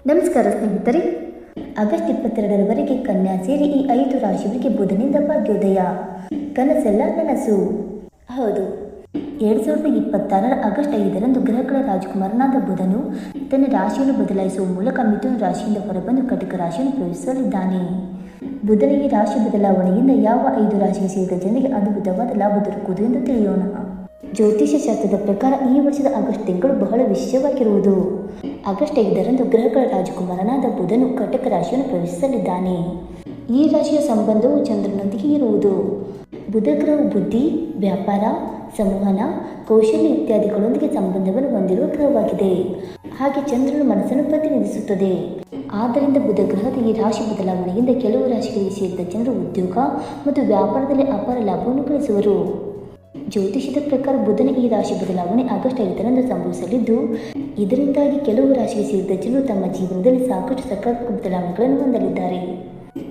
ನಮಸ್ಕಾರ ಸ್ನೇಹಿತರೆ. ಆಗಸ್ಟ್ 22ರವರೆಗೆ ಕನ್ಯಾ ಸೇರಿ ಈ 5 ರಾಶಿಯವರಿಗೆ ಬುಧನಿಂದ ಭಾಗ್ಯೋದಯ. ಕನಸೆಲ್ಲ ನನಸು. ಹೌದು, 2026ರ ಆಗಸ್ಟ್ 5ರಂದು ಗ್ರಹಗಳ ರಾಜಕುಮಾರನಾದ ಬುಧನು ತನ್ನ ರಾಶಿಯನ್ನು ಬದಲಾಯಿಸುವ ಮೂಲಕ ಮಿಥುನ ರಾಶಿಯಿಂದ ಹೊರಬಂದು ಕಟಕ ರಾಶಿಯನ್ನು ಪ್ರವೇಶಿಸಲಿದ್ದಾನೆ. ಬುಧನ ಈ ರಾಶಿ ಬದಲಾವಣೆಯಿಂದ ಯಾವ 5 ರಾಶಿಗೆ ಸೇರಿದ ಜನರಿಗೆ ಅದ್ಭುತವಾದ ಲಾಭ ದೊರಕುವುದು ಎಂದು ತಿಳಿಯೋಣ. ಜ್ಯೋತಿಷ್ಯ ಶಾಸ್ತ್ರದ ಪ್ರಕಾರ ಈ ವರ್ಷದ ಆಗಸ್ಟ್ ತಿಂಗಳು ಬಹಳ ವಿಶೇಷವಾಗಿರುವುದು. ಆಗಸ್ಟ್ 5ರಂದು ಗ್ರಹಗಳ ರಾಜಕುಮಾರನಾದ ಬುಧನು ಕಟಕ ರಾಶಿಯನ್ನು ಪ್ರವೇಶಿಸಲಿದ್ದಾನೆ. ಈ ರಾಶಿಯ ಸಂಬಂಧವು ಚಂದ್ರನೊಂದಿಗೆ ಇರುವುದು. ಬುಧ ಗ್ರಹವು ಬುದ್ಧಿ, ವ್ಯಾಪಾರ, ಸಂವಹನ, ಕೌಶಲ್ಯ ಇತ್ಯಾದಿಗಳೊಂದಿಗೆ ಸಂಬಂಧವನ್ನು ಹೊಂದಿರುವ ಗ್ರಹವಾಗಿದೆ. ಹಾಗೆ ಚಂದ್ರನು ಮನಸ್ಸನ್ನು ಪ್ರತಿನಿಧಿಸುತ್ತದೆ. ಆದ್ದರಿಂದ ಬುಧ ಗ್ರಹದ ಈ ರಾಶಿ ಬದಲಾವಣೆಯಿಂದ ಕೆಲವು ರಾಶಿಗಳಿಗೆ ಸೇರಿದ ಜನರು ಉದ್ಯೋಗ ಮತ್ತು ವ್ಯಾಪಾರದಲ್ಲಿ ಅಪಾರ ಲಾಭವನ್ನು ಗಳಿಸುವರು. ಜ್ಯೋತಿಷ್ಯದ ಪ್ರಕಾರ ಬುಧನ ಈ ರಾಶಿ ಬದಲಾವಣೆ ಆಗಸ್ಟ್ 5ರಂದು ಸಂಭವಿಸಲಿದ್ದು, ಇದರಿಂದಾಗಿ ಕೆಲವು ರಾಶಿಗೆ ಸೇರಿದ ಜನರು ತಮ್ಮ ಜೀವನದಲ್ಲಿ ಸಾಕಷ್ಟು ಸಕಾರಾತ್ಮಕ ಬದಲಾವಣೆಗಳನ್ನು ಹೊಂದಲಿದ್ದಾರೆ.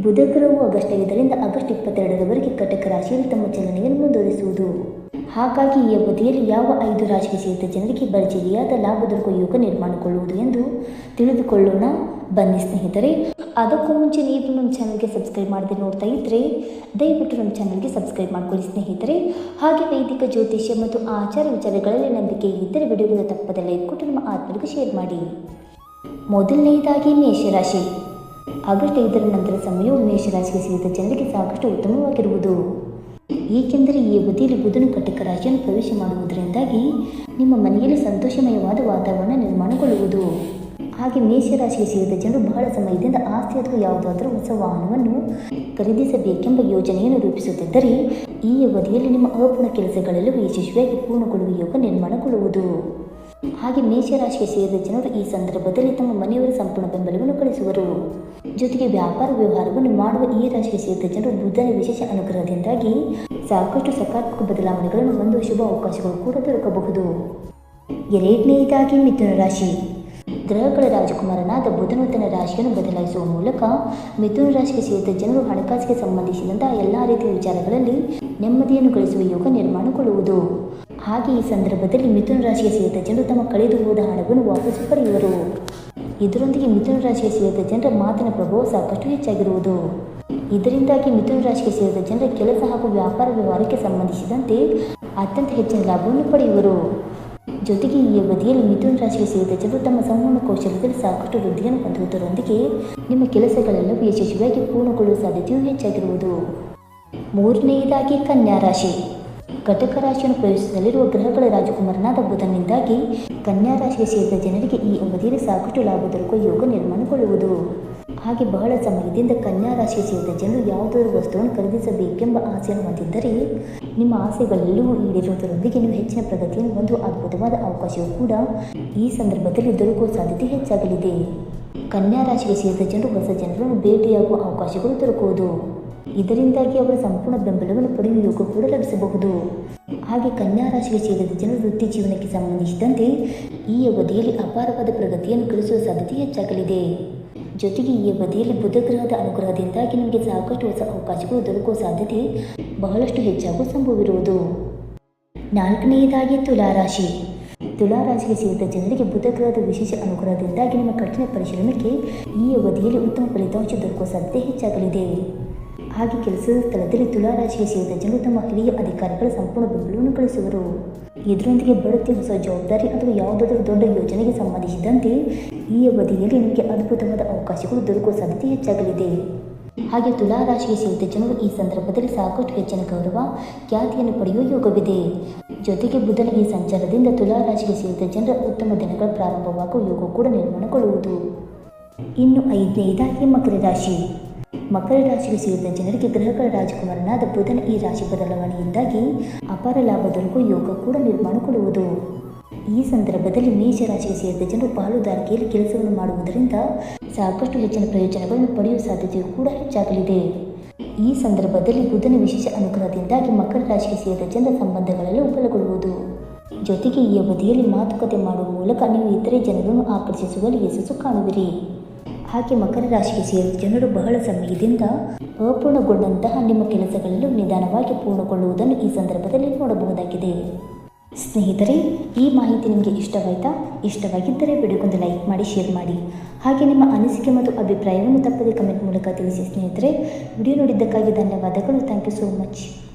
ಬುಧ ಗ್ರಹವು ಆಗಸ್ಟ್ 5ರಿಂದ ಆಗಸ್ಟ್ 22ರವರೆಗೆ ಕಟಕ ರಾಶಿಯಲ್ಲಿ ತಮ್ಮ ಚಲನೆಯನ್ನು ಮುಂದುವರಿಸುವುದು. ಹಾಗಾಗಿ ಈ ಅವಧಿಯಲ್ಲಿ ಯಾವ 5 ರಾಶಿಗೆ ಸೇರಿದ ಜನರಿಗೆ ಭರ್ಜರಿಯಾದ ಲಾಭ ದೊರಕುವ ಯೋಗ ನಿರ್ಮಾಣಗೊಳ್ಳುವುದು ಎಂದು ತಿಳಿದುಕೊಳ್ಳೋಣ. ಬನ್ನಿ ಸ್ನೇಹಿತರೆ. ಅದಕ್ಕೂ ಮುಂಚೆ ನೀವು ನಮ್ಮ ಚಾನಲ್ಗೆ ಸಬ್ಸ್ಕ್ರೈಬ್ ಮಾಡದೆ ನೋಡ್ತಾ ಇದ್ದರೆ ದಯವಿಟ್ಟು ನಮ್ಮ ಚಾನಲ್ಗೆ ಸಬ್ಸ್ಕ್ರೈಬ್ ಮಾಡ್ಕೊಳ್ಳಿ ಸ್ನೇಹಿತರೆ. ಹಾಗೆ ವೈದಿಕ ಜ್ಯೋತಿಷ್ಯ ಮತ್ತು ಆಚಾರ ವಿಚಾರಗಳಲ್ಲಿ ನಂಬಿಕೆ ಇದ್ದರೆ ವಿಡಿಯೋವನ್ನು ತಪ್ಪದೆ ಲೈಕ್ ಕೊಟ್ಟು ನಮ್ಮ ಆತ್ಮರಿಗೆ ಶೇರ್ ಮಾಡಿ. ಮೊದಲನೆಯದಾಗಿ ಮೇಷರಾಶಿ. ಆಗಸ್ಟ್ 5ರ ನಂತರ ಸಮಯವು ಮೇಷರಾಶಿಗೆ ಸೇರಿದ ಜನರಿಗೆ ಸಾಕಷ್ಟು ಉತ್ತಮವಾಗಿರುವುದು. ಏಕೆಂದರೆ ಈ ಅವಧಿಯಲ್ಲಿ ಬುಧನು ಕಟಕ ರಾಶಿಯನ್ನು ಪ್ರವೇಶ ಮಾಡುವುದರಿಂದಾಗಿ ನಿಮ್ಮ ಮನೆಯಲ್ಲಿ ಸಂತೋಷಮಯವಾದ ವಾತಾವರಣ ನಿರ್ಮಾಣಗೊಳ್ಳುವುದು. ಹಾಗೆ ಮೇಷರಾಶಿಗೆ ಸೇರಿದ ಜನರು ಬಹಳ ಸಮಯದಿಂದ ಆಸ್ತಿ ಅಥವಾ ಯಾವುದಾದರೂ ಹೊಸ ವಾಹನವನ್ನು ಖರೀದಿಸಬೇಕೆಂಬ ಯೋಜನೆಯನ್ನು ರೂಪಿಸುತ್ತಿದ್ದರೆ ಈ ಅವಧಿಯಲ್ಲಿ ನಿಮ್ಮ ಅಪೂರ್ಣ ಕೆಲಸಗಳೆಲ್ಲವೂ ಯಶಸ್ವಿಯಾಗಿ ಪೂರ್ಣಗೊಳ್ಳುವ ಯೋಗ ನಿರ್ಮಾಣಗೊಳ್ಳುವುದು. ಹಾಗೆ ಮೇಷರಾಶಿಗೆ ಸೇರಿದ ಜನರು ಈ ಸಂದರ್ಭದಲ್ಲಿ ತಮ್ಮ ಮನೆಯವರ ಸಂಪೂರ್ಣ ಬೆಂಬಲವನ್ನು ಗಳಿಸುವರು. ಜೊತೆಗೆ ವ್ಯಾಪಾರ ವ್ಯವಹಾರವನ್ನು ಮಾಡುವ ಈ ರಾಶಿಗೆ ಸೇರಿದ ಜನರು ಬುಧನ ವಿಶೇಷ ಅನುಗ್ರಹದಿಂದಾಗಿ ಸಾಕಷ್ಟು ಸಕಾರಾತ್ಮಕ ಬದಲಾವಣೆಗಳನ್ನು ಹೊಂದುವ ಶುಭ ಅವಕಾಶಗಳು ಕೂಡ ದೊರಕಬಹುದು. ಎರಡನೆಯದಾಗಿ ಮಿಥುನ ರಾಶಿ. ಗ್ರಹಗಳ ರಾಜಕುಮಾರನಾದ ಬುಧನು ತನ್ನ ರಾಶಿಯನ್ನು ಬದಲಾಯಿಸುವ ಮೂಲಕ ಮಿಥುನ ರಾಶಿಗೆ ಸೇರಿದ ಜನರು ಹಣಕಾಸಿಗೆ ಸಂಬಂಧಿಸಿದಂತಹ ಎಲ್ಲ ರೀತಿಯ ವಿಚಾರಗಳಲ್ಲಿ ನೆಮ್ಮದಿಯನ್ನು ಗಳಿಸುವ ಯೋಗ ನಿರ್ಮಾಣಗೊಳ್ಳುವುದು. ಹಾಗೆ ಈ ಸಂದರ್ಭದಲ್ಲಿ ಮಿಥುನ ರಾಶಿಗೆ ಸೇರಿದ ಜನರು ತಮ್ಮ ಕಳೆದು ಹೋದ ಹಣವನ್ನು ವಾಪಸ್ ಪಡೆಯುವರು. ಇದರೊಂದಿಗೆ ಮಿಥುನ ರಾಶಿಗೆ ಸೇರಿದ ಜನರ ಮಾತಿನ ಪ್ರಭಾವ ಸಾಕಷ್ಟು ಹೆಚ್ಚಾಗಿರುವುದು. ಇದರಿಂದಾಗಿ ಮಿಥುನ ರಾಶಿಗೆ ಸೇರಿದ ಜನರ ಕೆಲಸ ಹಾಗೂ ವ್ಯಾಪಾರ ವ್ಯವಹಾರಕ್ಕೆ ಸಂಬಂಧಿಸಿದಂತೆ ಅತ್ಯಂತ ಹೆಚ್ಚಿನ ಲಾಭವನ್ನು ಪಡೆಯುವರು. ಜೊತೆಗೆ ಈ ಅವಧಿಯಲ್ಲಿ ಮಿಥುನ ರಾಶಿಗೆ ಸೇರಿದ ಜನರು ತಮ್ಮ ಸಂವಹನ ಕೌಶಲ್ಯದಲ್ಲಿ ಸಾಕಷ್ಟು ವೃದ್ಧಿಯನ್ನು ಹೊಂದುವುದರೊಂದಿಗೆ ನಿಮ್ಮ ಕೆಲಸಗಳೆಲ್ಲವೂ ಯಶಸ್ವಿಯಾಗಿ ಪೂರ್ಣಗೊಳ್ಳುವ ಸಾಧ್ಯತೆಯೂ ಹೆಚ್ಚಾಗಿರುವುದು. ಮೂರನೆಯದಾಗಿ ಕನ್ಯಾ ರಾಶಿ. ಕಟಕ ರಾಶಿಯನ್ನು ಪ್ರವೇಶಿಸಲಿರುವ ಗ್ರಹಗಳ ರಾಜಕುಮಾರನಾದ ಬುಧನಿಂದಾಗಿ ಕನ್ಯಾ ರಾಶಿಗೆ ಸೇರಿದ ಜನರಿಗೆ ಈ ಅವಧಿಯಲ್ಲಿ ಸಾಕಷ್ಟು ಲಾಭ ದೊರಕುವ ಯೋಗ ನಿರ್ಮಾಣಗೊಳ್ಳುವುದು. ಹಾಗೆ ಬಹಳ ಸಮಯದಿಂದ ಕನ್ಯಾ ರಾಶಿಗೆ ಸೇರಿದ ಜನರು ಯಾವುದಾದರೂ ವಸ್ತುವನ್ನು ಖರೀದಿಸಬೇಕೆಂಬ ಆಸೆಯನ್ನು ಹೊಂದಿದ್ದರೆ ನಿಮ್ಮ ಆಸೆಗಳೆಲ್ಲವೂ ಈಡೇರುವುದರೊಂದಿಗೆ ನೀವು ಹೆಚ್ಚಿನ ಪ್ರಗತಿಯನ್ನು ಹೊಂದುವ ಅದ್ಭುತವಾದ ಅವಕಾಶವೂ ಕೂಡ ಈ ಸಂದರ್ಭದಲ್ಲಿ ದೊರಕುವ ಸಾಧ್ಯತೆ ಹೆಚ್ಚಾಗಲಿದೆ. ಕನ್ಯಾ ರಾಶಿಗೆ ಸೇರಿದ ಜನರು ಹೊಸ ಜನರನ್ನು ಭೇಟಿಯಾಗುವ ಅವಕಾಶಗಳು ದೊರಕುವುದು. ಇದರಿಂದಾಗಿ ಅವರ ಸಂಪೂರ್ಣ ಬೆಂಬಲವನ್ನು ಪಡೆಯುವ ಯೋಗ ಕೂಡ ಲಭಿಸಬಹುದು. ಹಾಗೆ ಕನ್ಯಾ ರಾಶಿಗೆ ಸೇರಿದ ಜನರು ವೃತ್ತಿ ಜೀವನಕ್ಕೆ ಸಂಬಂಧಿಸಿದಂತೆ ಈ ಅವಧಿಯಲ್ಲಿ ಅಪಾರವಾದ ಪ್ರಗತಿಯನ್ನು ಗಳಿಸುವ ಸಾಧ್ಯತೆ ಹೆಚ್ಚಾಗಲಿದೆ. ಜೊತೆಗೆ ಈ ಅವಧಿಯಲ್ಲಿ ಬುಧ ಗ್ರಹದ ಅನುಗ್ರಹದಿಂದಾಗಿ ನಿಮಗೆ ಸಾಕಷ್ಟು ಹೊಸ ಅವಕಾಶಗಳು ದೊರಕುವ ಸಾಧ್ಯತೆ ಬಹಳಷ್ಟು ಹೆಚ್ಚಾಗುವ ಸಂಭವವಿರುವುದು. ನಾಲ್ಕನೆಯದಾಗಿ ತುಲಾರಾಶಿ. ತುಲಾರಾಶಿಗೆ ಸೇರಿದ ಜನರಿಗೆ ಬುಧ ಗ್ರಹದ ವಿಶೇಷ ಅನುಗ್ರಹದಿಂದಾಗಿ ನಿಮ್ಮ ಕಠಿಣ ಪರಿಶ್ರಮಕ್ಕೆ ಈ ಅವಧಿಯಲ್ಲಿ ಉತ್ತಮ ಫಲಿತಾಂಶ ದೊರಕುವ ಸಾಧ್ಯತೆ ಹೆಚ್ಚಾಗಲಿದೆ. ಹಾಗೆ ಕೆಲಸದ ಸ್ಥಳದಲ್ಲಿ ತುಲಾರಾಶಿಗೆ ಸೇರಿದ ಜನರು ತಮ್ಮ ಹಿರಿಯ ಅಧಿಕಾರಿಗಳ ಸಂಪೂರ್ಣ ಬೆಂಬಲವನ್ನು ಗಳಿಸುವರು. ಇದರೊಂದಿಗೆ ಬಡ್ತಿ, ಹೊಸ ಜವಾಬ್ದಾರಿ ಅಥವಾ ಯಾವುದಾದರೂ ದೊಡ್ಡ ಯೋಜನೆಗೆ ಸಂಬಂಧಿಸಿದಂತೆ ಈ ಅವಧಿಯಲ್ಲಿ ನಿಮಗೆ ಅದ್ಭುತವಾದ ಅವಕಾಶಗಳು ದೊರಕುವ ಸಾಧ್ಯತೆ ಹೆಚ್ಚಾಗಲಿದೆ. ಹಾಗೆ ತುಲಾರಾಶಿಗೆ ಸೇರಿದ ಜನರು ಈ ಸಂದರ್ಭದಲ್ಲಿ ಸಾಕಷ್ಟು ಹೆಚ್ಚಿನ ಗೌರವ, ಖ್ಯಾತಿಯನ್ನು ಪಡೆಯುವ ಯೋಗವಿದೆ. ಜೊತೆಗೆ ಬುಧನ ಈ ಸಂಚಾರದಿಂದ ತುಲಾರಾಶಿಗೆ ಸೇರಿದ ಜನರ ಉತ್ತಮ ದಿನಗಳ ಪ್ರಾರಂಭವಾಗುವ ಯೋಗ ಕೂಡ ನಿರ್ಮಾಣಗೊಳ್ಳುವುದು. ಇನ್ನು 5ನೇದಾಗಿ ಮಕರ ರಾಶಿ. ಮಕರ ರಾಶಿಗೆ ಸೇರಿದ ಜನರಿಗೆ ಗ್ರಹಗಳ ರಾಜಕುಮಾರನಾದ ಬುಧನ ಈ ರಾಶಿ ಬದಲಾವಣೆಯಿಂದಾಗಿ ಅಪಾರ ಲಾಭ ದೊರಕುವ ಯೋಗ ಕೂಡ ನಿರ್ಮಾಣಗೊಳ್ಳುವುದು. ಈ ಸಂದರ್ಭದಲ್ಲಿ ಮೇಷರಾಶಿಗೆ ಸೇರಿದ ಜನರು ಪಾಲುದಾರಿಕೆಯಲ್ಲಿ ಕೆಲಸವನ್ನು ಮಾಡುವುದರಿಂದ ಸಾಕಷ್ಟು ಹೆಚ್ಚಿನ ಪ್ರಯೋಜನಗಳನ್ನು ಪಡೆಯುವ ಸಾಧ್ಯತೆಯೂ ಕೂಡ ಹೆಚ್ಚಾಗಲಿದೆ. ಈ ಸಂದರ್ಭದಲ್ಲಿ ಬುಧನ ವಿಶೇಷ ಅನುಗ್ರಹದಿಂದಾಗಿ ಮಕರ ರಾಶಿಗೆ ಸೇರಿದ ಜನರ ಸಂಬಂಧಗಳೆಲ್ಲ ಬಲಗೊಳ್ಳುವುದು. ಜೊತೆಗೆ ಈ ಅವಧಿಯಲ್ಲಿ ಮಾತುಕತೆ ಮಾಡುವ ಮೂಲಕ ನೀವು ಇತರೆ ಜನರನ್ನು ಆಕರ್ಷಿಸುವಲ್ಲಿ ಯಶಸ್ಸು ಕಾಣುವಿರಿ. ಹಾಗೆ ಮಕರ ರಾಶಿಗೆ ಸೇರಿದ ಜನರು ಬಹಳ ಸಮಯದಿಂದ ಅಪೂರ್ಣಗೊಂಡಂತಹ ನಿಮ್ಮ ಕೆಲಸಗಳೆಲ್ಲೂ ನಿಧಾನವಾಗಿ ಪೂರ್ಣಗೊಳ್ಳುವುದನ್ನು ಈ ಸಂದರ್ಭದಲ್ಲಿ ನೋಡಬಹುದಾಗಿದೆ. ಸ್ನೇಹಿತರೆ, ಈ ಮಾಹಿತಿ ನಿಮಗೆ ಇಷ್ಟವಾಯಿತಾ? ಇಷ್ಟವಾಗಿದ್ದರೆ ವಿಡಿಯೋಗೊಂದು ಲೈಕ್ ಮಾಡಿ, ಶೇರ್ ಮಾಡಿ. ಹಾಗೆ ನಿಮ್ಮ ಅನಿಸಿಕೆ ಮತ್ತು ಅಭಿಪ್ರಾಯವನ್ನು ತಪ್ಪದೆ ಕಮೆಂಟ್ ಮೂಲಕ ತಿಳಿಸಿ ಸ್ನೇಹಿತರೆ. ವಿಡಿಯೋ ನೋಡಿದ್ದಕ್ಕಾಗಿ ಧನ್ಯವಾದಗಳು. Thank you so much.